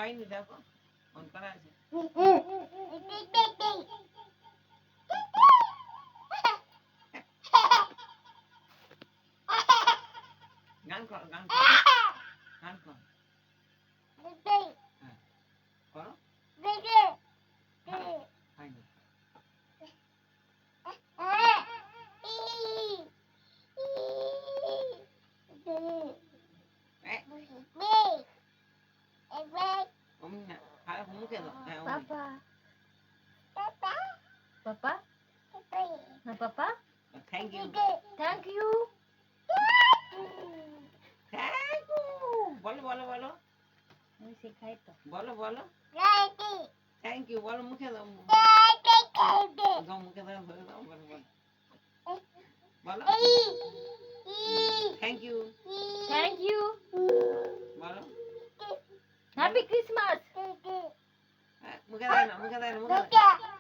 કઈ નહીં રાખો ફોન કરાય છે ગાન કરો ગાન કરો ગાન કરો કરો ફાઈન મમ્મી હા હું મૂકે દો Papa. Papa? Nah, Papa? Thank you Thank you. Thank you બોલો બોલો બોલો હું શીખાય તો. બોલો બોલો થેન્ક યુ બોલો મૂકે દો જો મૂકે દો બોલો બોલો બોલો થેન્ક યુ Thank you. બોલો Happy Christmas. મૂકે દો મૂકે દો મૂકે દો